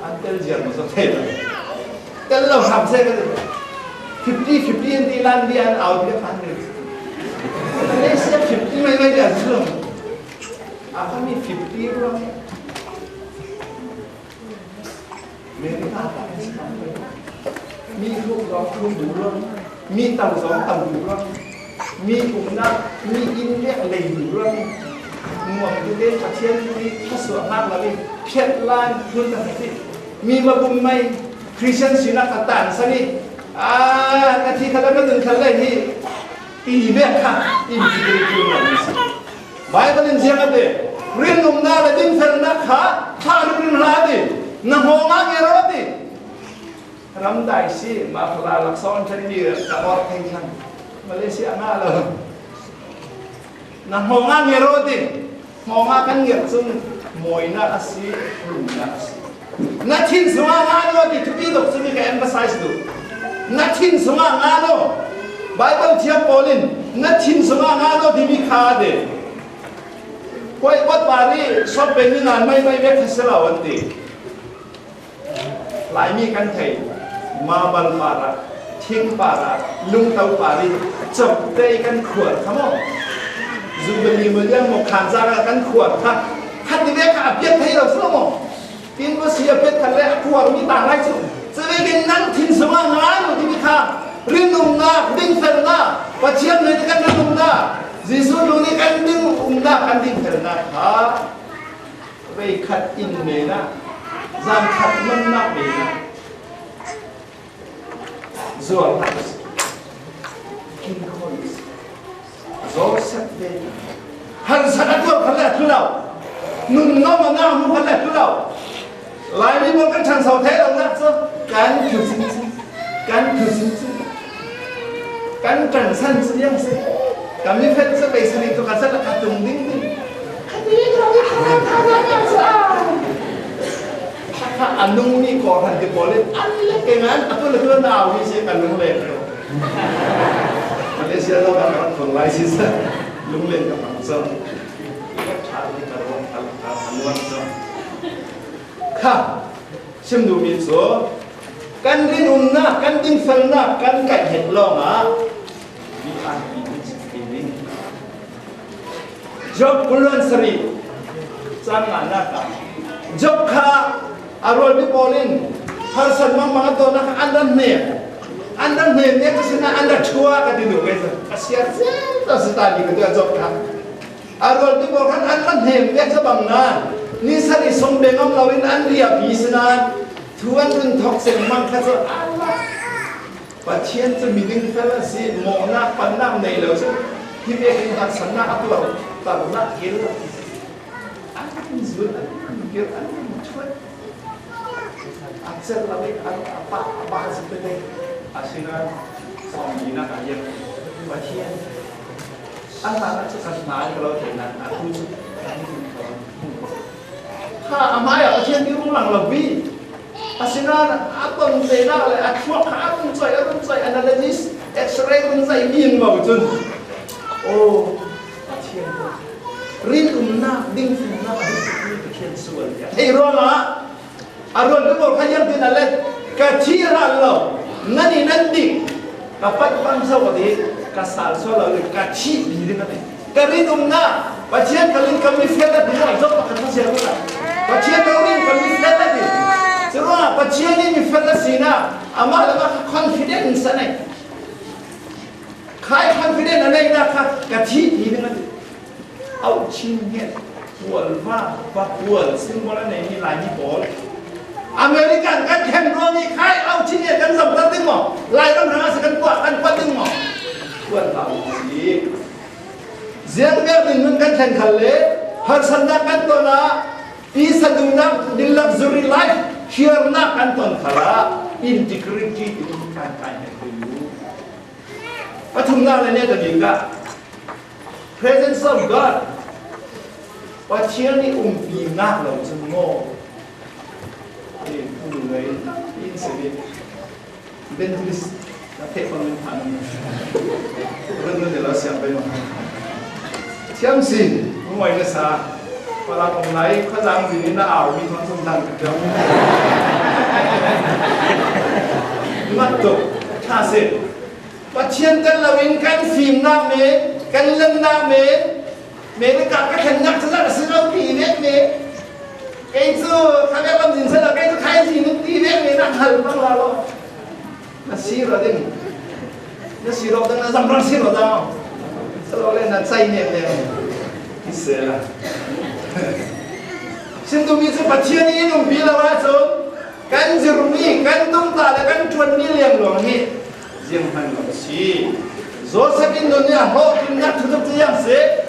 an tel jian mo so tel lo ham se cái 50 anh đi lan đi ăn out cái phán được Malaysia 50 mấy để xuống à có mi 50 luôn mình ta mi không đủ luôn mi tàu gió tàu đủ luôn มีกลุ่มนักมีอินเดียเลยเรื่องงวงที่เล่นประเทศที่ข้าสวมากแล้วนี่เพียรลานพุ่งต่างที่มีมาบุญไม่คริสเตียนศิลปะต่างสนิทนาทีขณะนั้นถึงขั้นเลยที่ตีเบี้ยค่ะอินทิกริตี้มันไบเบิลเสียงอะไรเรื่องนุ่มนาและดิ้งเฟรนักขาท่ารุ่นราดิน้ำหงางเงรดิรำได้สิมาพลาลักษณ์ฉันดีกับออร์เทนชันมาเลเซียน่าเลยน้ำหงางเงรดิหงากันเงียบซึ่งมวยน่าสิรุ่นน่าสินักทิ้งสว่างงานว่าที่ทุกที่ดอกซึ่งมีการ emphasize ดูนักทิ้งสว่างงานว่าไบเบิลเทียบโพลินนักทิ้งสว่างงานว่าที่มีค่าเด็กวัดปารีชอบเป็นงานไม่เวกเสลาวันตีหลายมีกันไทยมาบัลปาระทิ้งปาระลุงเตาปารีจบได้กันขวดครับมั้งจูเบลีมันยังหมกขานซากันขวดครับขัดที่เวกอาเปียกไทยเราสู้มั้งกินก็เสียเปียกกันแล้วขวดมีต่างไรสู้จะไปกินนั่งทิ้งสว่างงานที่มีค่าเรื่องนุ่มนาดิ้งเฟรนาปัจเจียนเลยกันนุ่มนาจิสุลุนี่กันดิ้งนากันดิ้งเฟรนาค่ะไปขัดอินเมนะจำขัดมันนักเมนะส่วนกินคนโซสัตเดฮันสัตตัวขันแรกทุเรานุ่มน้องมันน้ำมันขันแรกทุเราหลายมีมันกันชันเสาเทเรานะซึ่งการจุดสิ้นการจุดสิ้นการจันสันสิ่งยังสิ่งการมีเพชรสักใบสนิทตัวกันสักกระตุ้งดิ้งดิ้งคดีเราไม่ทำอย่างสะอาดถ้าอันนุ่งนี่ก่อทันจะบอกเลยอันเล็กเองนั้นอันตัวเล็กตัวหนาวนี่เสียกันนุ่งเล็กมาเลเซียเราการรัฐคนไร้สิสนุ่งเล็กกับมันซ้ำชาติการวันทันวันซ้ำค่ะชิมดูมีส่วนกันดิ้นหน้ากันดิ้นฟันหน้ากันไก่เห็ดลองมีอันปีนี้จบกุลันสรีจังงานนักจบข้าอารมณ์ที่พอลินฮาร์สันมังมาตัวนักอันดับเนี่ยก็สินะอันดับชัวกันที่ดูกันสิอาเซียนตัวสตาร์ดีกันตัวจบข้าอารมณ์ที่พอกันอันดับเนี่ยจะบังนานี่สรีสมเด็จของเราอินอันเดียบีสนาทวนเป็นทอกเซนมังคัสอัลลาปัจเจียนจะมีดิ้งเฟลซีโมนาปันน้ำในเหลวซึ่งที่เรียกกันสันนาอัตเราตัดนักเกลืออันนี้สุดอันนี้เกลืออันนี้ช่วยอันเสร็จแล้วอันapa seperti asinan zombie nak ayam pasien anak sekarang kalau dengan akuถ้าอามาอยากเช่นที่รุ่งหลังเราบีasinan apa mentena le aku kan saya analysis X-ray pun saya bin mau jun oh pasien rin nak ding nak pasien sual ya hey rola arul tu boleh kajian tu nak le kaciran lo nani nanti kapat bangsa wadi kasal soal le kaci di dengan ni karin nak pasien kalin kami fela di mana jauh pakai pasien tu lah pasien kawin kami fela di semua pasien ini fela sina amal amal confidence sana kai confidence ana ina kaci di dengan ni au cingin walva wal simbol ana ini lagi bolอเมริกันกันแข่งรวมมีใครเอาชิ้นเนี่ยกันสำคัญตึงหมอลายต้องหาสักกันกว่ากันกว่าตึงหมอควรเราสิเสียงเบี้ยหนึ่งกันแข่งขันเลยหัดสันนักกันตัวนะปีสะดุนักดิลักซ์รีไลฟ์เชียร์นักกันตอนขลาอินทิกริตี้ที่การการแข่งขันอยู่ปฐุมนาเลยเนี่ยจะมีกัน presence of God ว่าเชื่อนี่ปีนักเราจะโง่นี่ผู้เลยอินเสรีเป็นคริสแต่เทพมันผ่านเรื่องนี้เราเสียไปหมดเชื่อมสิมวยเนื้อสาเวลาผมไหนข้าจังสินี่น่าเอามีความสำคัญกับเรามัดจบท่าเสร็จปัจเจียนกันเราเองกันฟิล์มหน้าเมย์กันเล่นหน้าเมย์เมย์กับกันแข่งนักจะได้สิ่งเราปีเมย์ไอ้จู่ถ้าแม่ความจริงเสร็จแล้วไอ้จู่ใครสิ่งนี้ตีเมย์นักหันบ้างเราน่าซีเราดิ้งน่าซีเราดิ้งน่าจำรังซีเราดิ้ง selalu lena cai ni Istilah. Sintu itu Pathian ini bila waso kan jerumi kan Tumtah kan tuan milian loh ni jangan loh si Joseph Indonesia ho kimnya tutup tiang se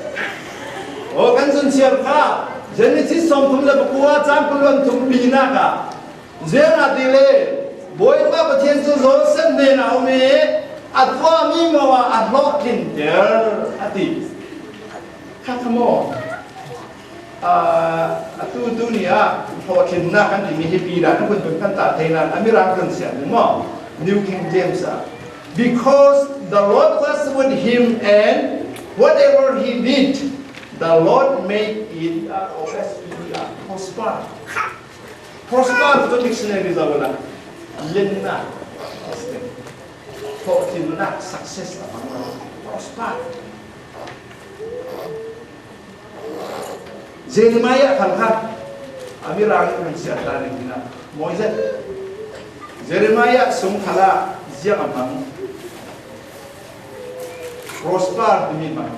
oh kan sun siapa jadi si somtum le bukuah campur untuk bina ka jangan adile boy pa Pathian tu Joseph ni na ome atwa mi mawa atlo kinter ati kakamo tu dunia hokin nak kan ini happy dah tu pun kan tak Thailand American siap mo New King James because the Lord was with him and whatever he did the Lord made it prosper tu dictionary zawala lenna hokin nak success prosper Jeremiah kalha Amiran kan siapa ni na Moses Jeremiah sung khala zia amang prosper demi mang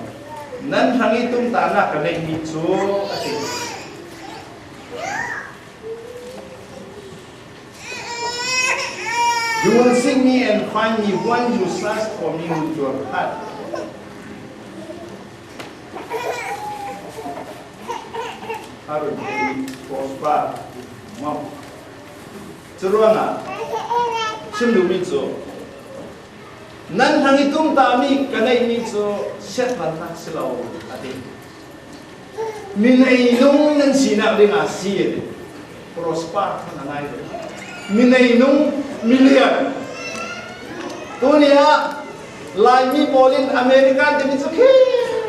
nan hangi tum tanah kene ni chu ati You will seek me and find me when you search for me with your heart. Harus prosper, mau. Ceruana, cendung itu. Nan hangi tum tami kanai itu siapa nak selau ati. Minai nung nan sinak dengan si prosper nanai. Minai nung miliar. Dunia lagi polin Amerika demi suki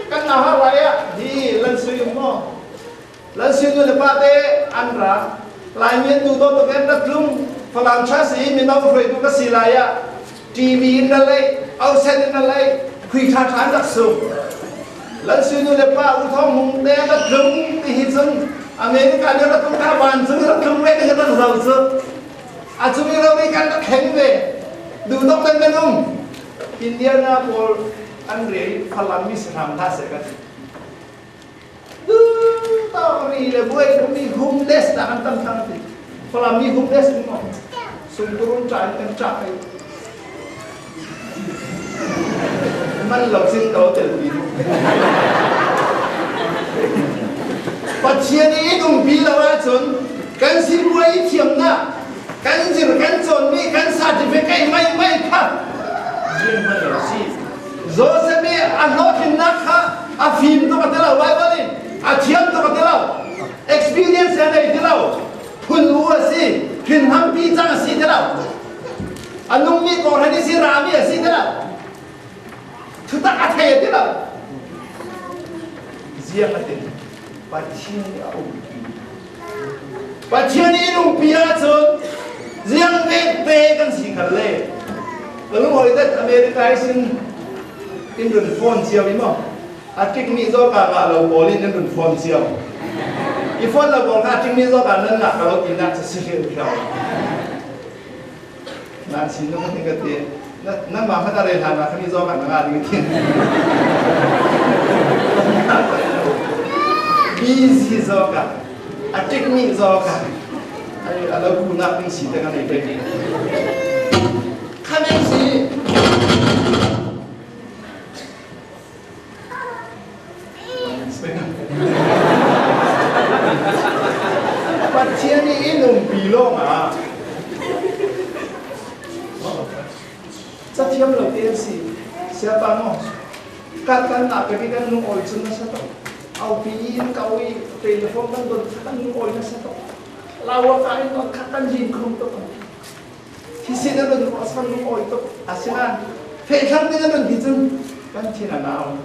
kan nahar raya di lansuyum mo. Lansuyum lepas andra lagi tu tu kan datlum falam chasi minau free tu kesilaya TV nalai outside nalai kui thatan daksum. Lansuyum lepas utang mung deh datlum tihizun Amerika dia datlum kawan sung datlum mereka kita tahu Acumi rawi kan tak hengwe, duduk dan minum. India na pol Andre falami seram tas sekat. Tahu ni le buat kami homeless tak antam tanti. Falami homeless ni mau. Sungturun cai kan cai. Man loksin kau terbi. Pathian ini dong bila wajun kan si buai tiam na. Kan jir kan zon mi kan certificate mai kha jin ma lo si zo se mi anokin nakha afim to batela wai balin athiam to batela experience ane dilau phun lu si phin ham pi chang si dilau anung mi ko hani si rami si dilau thuta athe dilau zia ate Pathian au Pathian ni nung pia chon Ziang pe kan si kalle. Lalu hari itu Amerika isin indun phone siapa ni mo? Atik ni zo kalau boleh indun phone siapa? Iphone lah boleh atik ni zo nak kalau tidak sesuatu kau. Nak sini kan tinggal dia. Nak makan ada yang nak ni zo nak ada gitu. Busy zo atik ni zo Ada guna fungsi dengan ini. Kami si Pathian ini bilong Setiap lebih si siapa mau? Katakan nak pergi kan nung oi cuma satu. Aupin kawi telepon kan kan nung oi satu. Lawa kain on kakan jingkung tu kan. Hisi dah tu asal lu oi tu asinan. Fekam ni dah dijun kan cina nau.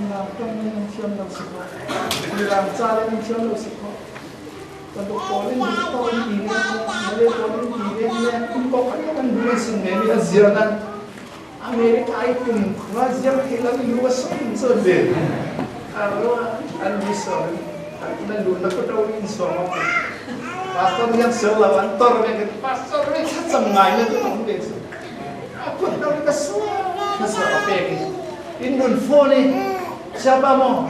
Nau kan ni siam dah sekolah. Niram cari ni siam dah sekolah. Kalau polin di polin ini, malay polin ini ni umkok kan dulu sini ni aziran Amerika itu kerajaan kita ni luas sendiri. Kalau anda sorry, anda dulu nak tahu ini semua. Pastor yang selawan tor yang pastor ni macam mana tu tak boleh. Aku tahu kesuai apa ni. in run phone ni siapa mo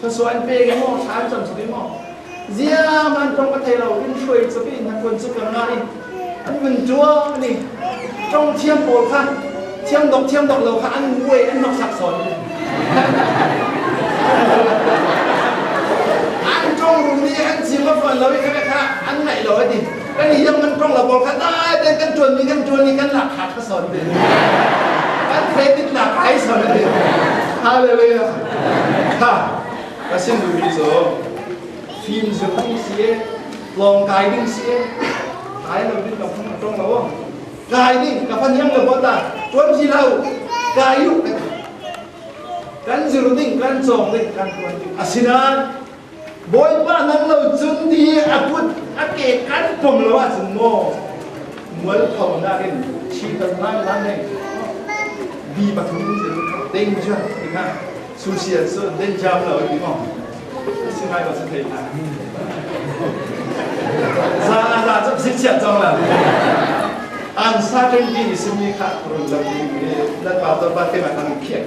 sesuai pegi mo saan jam subi mo zia man trong cái thầy lâu in suy subi in thằng quân subi ngai anh mình chúa ni trong thiêm bồ kha thiêm độc lâu kha anh quê anh nọc sạc sồn anh trong rung đi anh chìm vào phần lâu cái kha anh này rồi thì cái này dân mình trong là bồ kha đây đây cái chuồn ni cái lạc hạt cái sồn đi anh thấy tin lạc cái sồn đi hallelujah ha và xin quý vị rồi phim dựng đi xí lòng cài đi xí cái là biết đọc không trong đâu cài đi cả phần nhang là bọn ta chuẩn gì đâu cài yêu kan zero ding kan song ding kan tuan ding asinan boy pa nang lo chun di aput ake kan pom lo achun mo mual thau na rin chi tan nang lan nei bi pa thum zero danger ha susia so den jam lo di mo sinai ba sa thei na za chap sit chat chong la uncertainty is me kha problem ni dan ba to ba ke ma kan khiat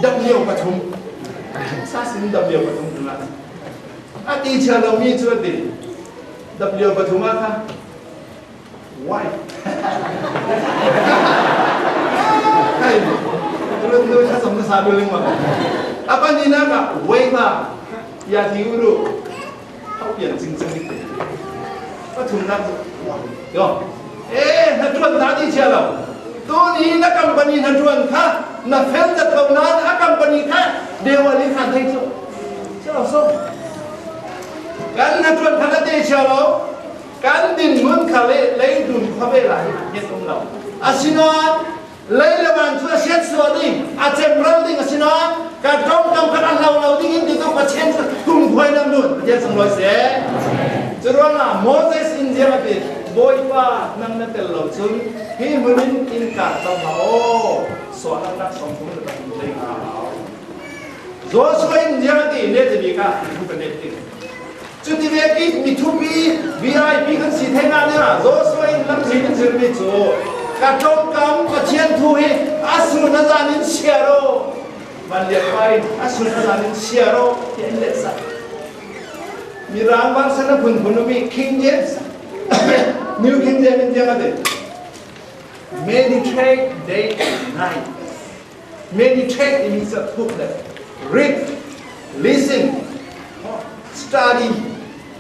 đập nhiều cả thùng, sát sinh đập nhiều cả thùng đúng không? À đi chơi lâu mi chưa đi, đập nhiều cả thùng á, why? Hay, tôi chắc sống sao được mà? Apa ni nak wait lah, ya tiuru, kau biar cincin ni, kau thùng nak, yo, nó chuẩn đã đi chơi lâu. Tôi ní là company hành chuẩn khác, là phép giật cầu nán á company khác đều là lý khả thành chứ là sao? Cái hành chuẩn khác là để chờ lâu, cái đình muốn khả lấy đùn khoa bê lại nhất ông đầu. À xin nói, lấy là bạn chúa xét sửa đi, à chém râu đi, à xin nói, cả trong các anh lâu đi, thì tôi có chém cùng khoai năm đùn, nhất xong rồi sẽ. Chứ đó là Moses in Gia Mạc boy pa nang na tel lo chun hi munin in ka tong ho so na na song kum na tum dei ha zo so in ja ti ne ti ka thu ka ne ti chu ti ve ki mi thu bi vip kan si the na ne zo so in lam thi ni chir mi chu ka tong kam ka chen thu hi asu na za nin siaro man le pai asu na za nin siaro ti en le sa mi rang bang sa na bun mi King James New King James in James meditate day and night. Meditate means a book that read, listen, study,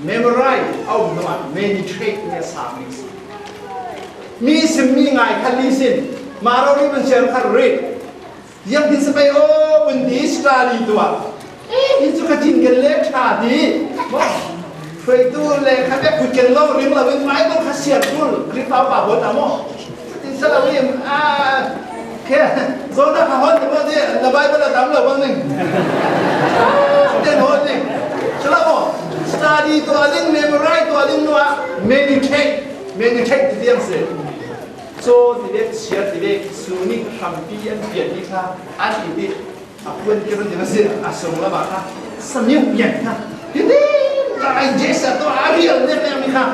memorize. Oh no, meditate means something. Me sim me ngai kan listen. Maro ni man share kan read. Yang tin sampai oh bendi study tu ah. Itu katin gelek tadi. Phải tu lệ khá đẹp cuộc chiến lâu riêng là bên máy vẫn khá xiết luôn riêng pháo bảo bố tao mô thì sao là bây giờ dấu ta khá hơn thì bao nhiêu là bài vẫn là tắm là vâng mình tên hôn đi sao là mô study tòa linh memorize tòa linh nó meditate thì tiêm sẽ so thì biết xiết thì biết su ni hàm pi ăn biển đi khá ăn thì biết quên kia vẫn thì nó sẽ sống là bà khá sắm nhiều biển khá ai dễ sợ tôi ai hiểu nên em mi khá,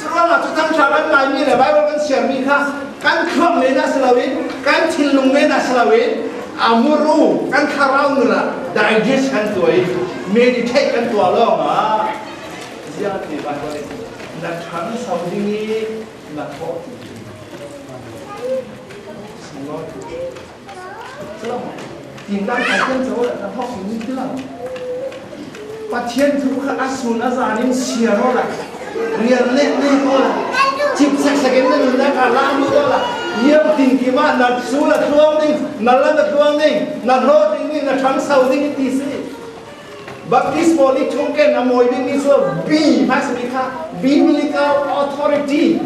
cho nên là chúng ta làm cái này là bài văn cái xem mi khá, cái khom lên là slavin, cái thiên lung lên là slavin, amuru, cái kharau nữa là digest cái tuổi, meditate cái tuổi lo mà, giờ thì bài văn là thắng sau đi là khó, tìm ra cái chân số là khó như thế nào? Pathian tu ka asun azanin siaro la rian le ko la chip second na ka la lu la yem tin ki ma na su la tuang ding na la na tuang ding na ro ding na thang sau ding ti si baptist poli chung ke na moi ding ni so b masmika biblical authority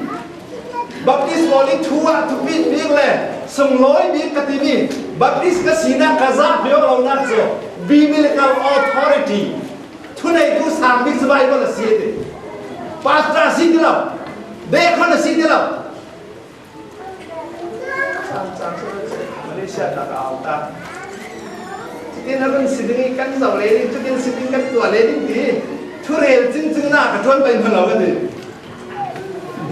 baptist poli thua tu bi bi le song loi bi ka ti ni baptist ka sina ka za bio lo na so biblical authority thu này tu sang biết bài bao là gì đấy, pastor gì thế nào, bé con là gì thế nào, sang Malaysia đã bảo ta, cái nó vẫn xin cái căn dầu lấy đi, cho nên xin cái căn tuổi lấy đi thì, thu này chân na cả thôn bên nào cái gì,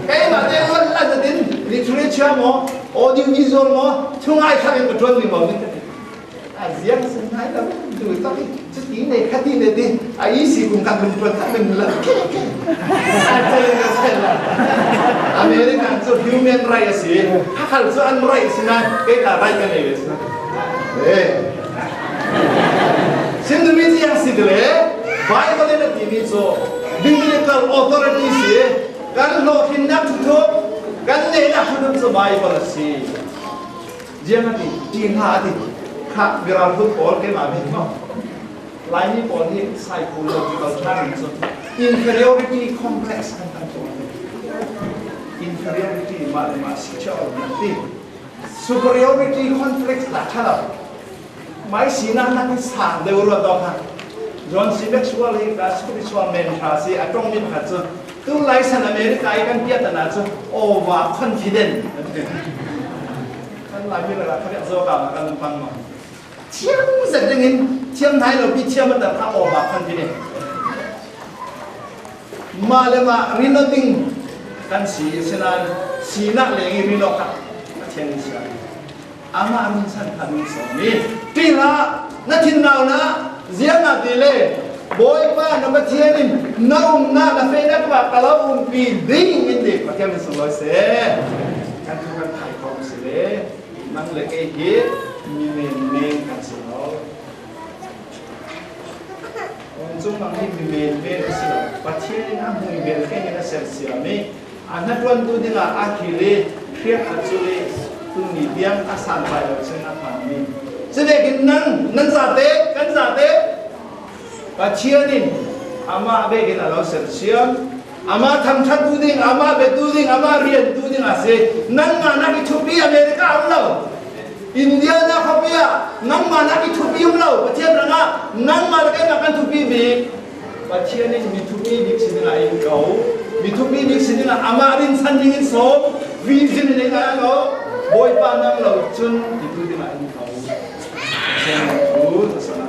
cái mà đây vẫn là gì đến, đi thu này chưa mò, audio visual mò, thu ai khác cái thôn gì mò như thế. เสียงสุดท้ายแล้วดูต้องชุดนี้ในคดีในที่ไอ้สิกุมกันเป็นคนทั้งเป็นเลยใช่ละอเมริกันสุด human rights สิถ้าเขาสุดอัน rights นะก็จะ right กันเลยสินะสิ่งที่ที่ยังสิ่งเลย Bible ในที่นี้โซ่ biblical authority สิการโลกินนักทุกการเลี้ยงทุกสบายบริสิเจ้าหน้าที่จีนหาที่ข้าวิราฟุตบอลเกมอะไรมั้งไลน์นี้บอลที่ psychological training สุด inferiority complex ทั้งตัว inferiority มา security superiority complex หลักฐานไม่สีน้ำนั่งสานเดือดร้อนต่อค่ะจน spiritual และ spiritual mentor สิตรงนี้มันจะตัวไลซ์ในอเมริกากันเพี้ยนนะจะ over confident กันหลายปีแล้วเขาเรียกโซกามากันฟังมาเชื่อมเสร็จยังไงเชื่อมไทยเราพี่เชื่อมมันแต่ถ้า over confident มาเลยมาริโนติ้งกันสีเสนาสีนักเลงริโนกันเช่นนี้อามามินสันคันมิสนี่ตีละนัดที่นาวนะเสียงนัดที่เล่บอยป้าน้ำมันเทียนินน้องน้าน้าเฟนักว่าตลอดปีดิ้งอินเด็กมาแค่เป็นสมัยเสกันทุกคนถ่ายของเสนั่งเล็กเอเฮีมีเมนกันสิเราคนจุ่มบางทีมีเมนสิเราปัจจัยน้ำมีเมนแค่นี้นะเสียเสียมีอันนั้นวันตัวนี้ละอาคิเลเครียดอัจฉริตุนีเดียงอาสานไปเราเช่นนั้นผ่านนี้เสด็จกินนั่นซาเต้กันซาเต้ปัจจัยนี้อามาเบกินเราเสียเสียอามาทำชัดดูดิ้งอามาเบดูดิ้งอามาเรียนดูดิ้งอาเซนั่งมานักทุบีอเมริกาของเราอินเดียนะเขาเปียนั่งมานักทุบีของเราประเทศเรานะนั่งมาแล้วก็มากันทุบีบีปัจจัยนี้มีทุบีบิ๊กสิ่งอะไรเก่ามีทุบีบิ๊กสิ่งอะไรอามารินสันยิงโซ่วิจิตรเนี่ยกันเราบอยปานังเราจนที่ทุบีอะไรเก่าเช่นรู้ศาสนา